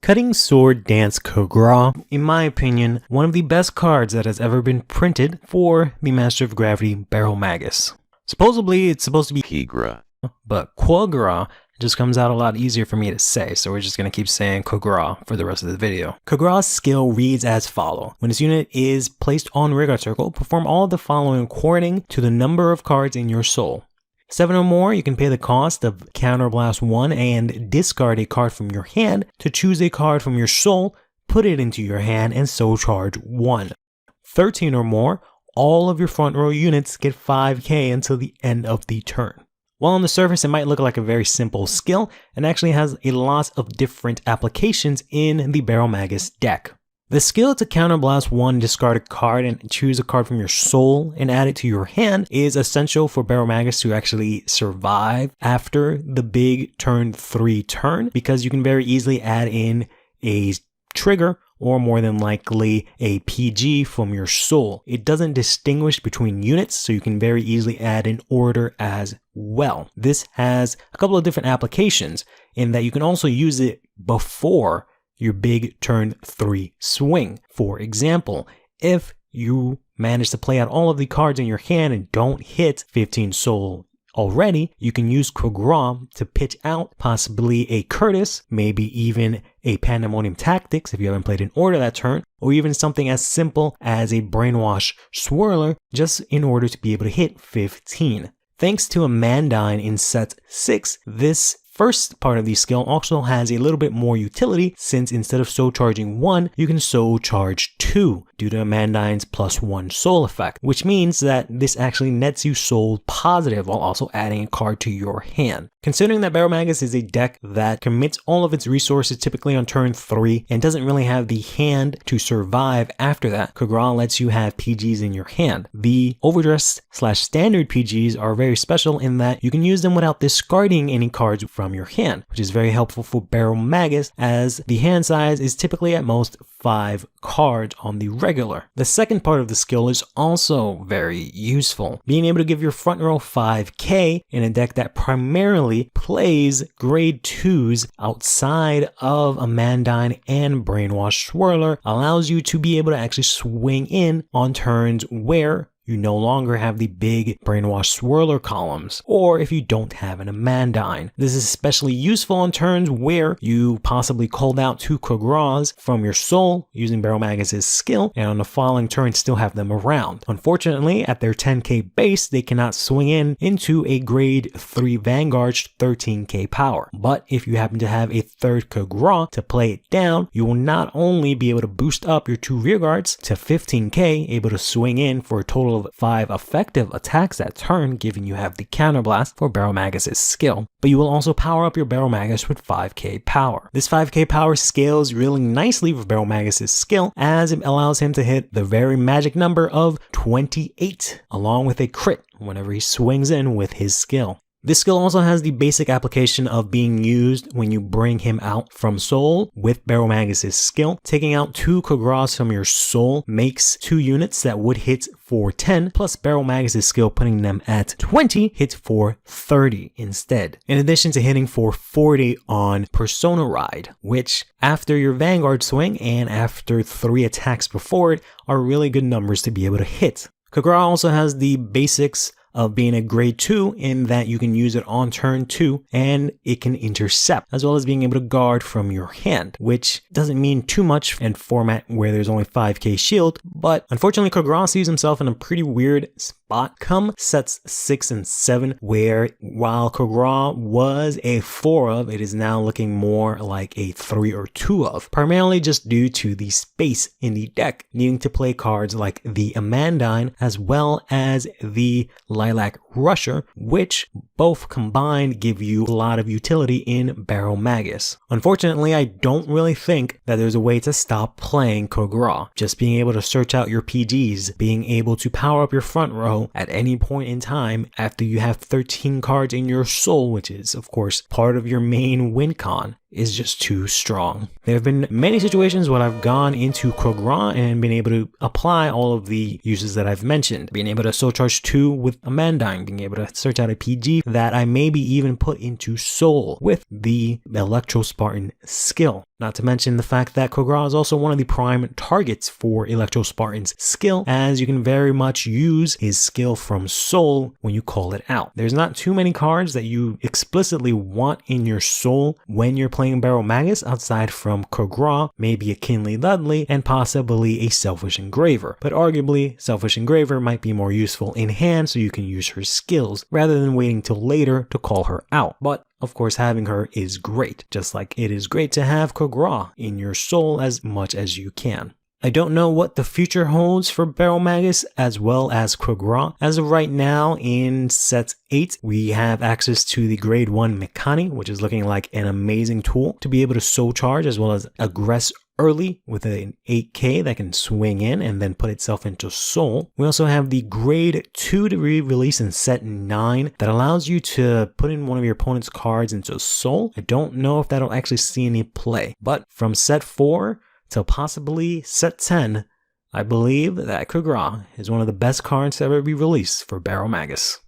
Cutting Sword Dance Kogra, in my opinion, one of the best cards that has ever been printed for the Master of Gravity Baromagnes. Supposedly, it's supposed to be Kogra, but Kogra just comes out a lot easier for me to say, so we're just going to keep saying Kogra for the rest of the video. Kogra's skill reads as follows. When this unit is placed on Rearguard Circle, perform all of the following according to the number of cards in your soul. 7 or more, you can pay the cost of Counterblast 1 and discard a card from your hand to choose a card from your soul, put it into your hand, and so charge 1. 13 or more, all of your front row units get 5k until the end of the turn. While on the surface it might look like a very simple skill, it actually has a lot of different applications in the Baromagnes deck. The skill to counterblast 1, discard a card, and choose a card from your soul and add it to your hand is essential for Baromagnes to actually survive after the big turn 3 turn, because you can very easily add in a trigger or more than likely a PG from your soul. It doesn't distinguish between units, so you can very easily add an order as well. This has a couple of different applications in that you can also use it before your big turn 3 swing. For example, if you manage to play out all of the cards in your hand and don't hit 15 soul already, you can use Kogra to pitch out possibly a Curtis, maybe even a Pandemonium Tactics if you haven't played in order that turn, or even something as simple as a Brainwash Swirler, just in order to be able to hit 15. Thanks to a Mandine in set 6, this first part of the skill also has a little bit more utility, since instead of soul charging 1, you can soul charge 2 due to Mandine's +1 soul effect, which means that this actually nets you soul positive while also adding a card to your hand. Considering that Baromagnes is a deck that commits all of its resources typically on turn 3 and doesn't really have the hand to survive after that, Kogra lets you have PGs in your hand. The overdress / standard PGs are very special in that you can use them without discarding any cards from your hand, which is very helpful for Baromagnes as the hand size is typically at most 5 cards on the regular. The second part of the skill is also very useful, being able to give your front row 5k in a deck that primarily plays grade 2s outside of a Mandine and Brainwash Swirler allows you to be able to actually swing in on turns where you no longer have the big Brainwash Swirler columns, or if you don't have an Mandine. This is especially useful on turns where you possibly called out 2 Kogras from your soul using Baromagnes' skill, and on the following turn still have them around. Unfortunately, at their 10k base, they cannot swing in into a grade 3 Vanguard's 13k power. But if you happen to have a third Kogra to play it down, you will not only be able to boost up your 2 rearguards to 15k, able to swing in for a total of 5 effective attacks that turn, given you have the counterblast for Baromagnes' skill, but you will also power up your Baromagnes with 5k power. This 5k power scales really nicely for Baromagnes' skill, as it allows him to hit the very magic number of 28, along with a crit whenever he swings in with his skill. This skill also has the basic application of being used when you bring him out from soul with Baromagnes' skill. Taking out 2 Kogras from your soul makes 2 units that would hit for 10, plus Baromagnes' skill putting them at 20 hit for 30 instead. In addition to hitting for 40 on Persona Ride, which after your Vanguard swing and after 3 attacks before it are really good numbers to be able to hit. Kogra also has the basics of being a grade 2 in that you can use it on turn 2 and it can intercept, as well as being able to guard from your hand, which doesn't mean too much in format where there's only 5k shield, but unfortunately Kogra sees himself in a pretty weird spot come sets 6 and 7, where while Kogra was a 4 of, it is now looking more like a 3 or 2 of, primarily just due to the space in the deck, needing to play cards like the Amandine as well as the Lilac Rusher, which both combined give you a lot of utility in Baromagnes. Unfortunately, I don't really think that there's a way to stop playing Kogra. Just being able to search out your PGs, being able to power up your front row at any point in time after you have 13 cards in your soul, which is of course part of your main win con, is just too strong. There have been many situations where I've gone into Kogra and been able to apply all of the uses that I've mentioned. Being able to soul charge 2 with a Mandine, being able to search out a PG that I maybe even put into soul with the Electro Spartan skill. Not to mention the fact that Kogra is also one of the prime targets for Electro Spartan's skill, as you can very much use his skill from soul when you call it out. There's not too many cards that you explicitly want in your soul when you're playing Baromagnes outside from Kogra, maybe a Kinley Dudley, and possibly a Selfish Engraver. But arguably, Selfish Engraver might be more useful in hand so you can use her skills rather than waiting till later to call her out. But of course, having her is great, just like it is great to have Kogra in your soul as much as you can. I don't know what the future holds for Baromagnes as well as Kogra. As of right now, in set 8, we have access to the grade 1 Mekani, which is looking like an amazing tool to be able to soul charge as well as aggress early with an 8k that can swing in and then put itself into soul. We also have the grade 2 to re-release in set 9 that allows you to put in one of your opponent's cards into soul. I don't know if that'll actually see any play, but from set 4 till possibly set 10, I believe that Kogra is one of the best cards to ever be released for Baromagnes.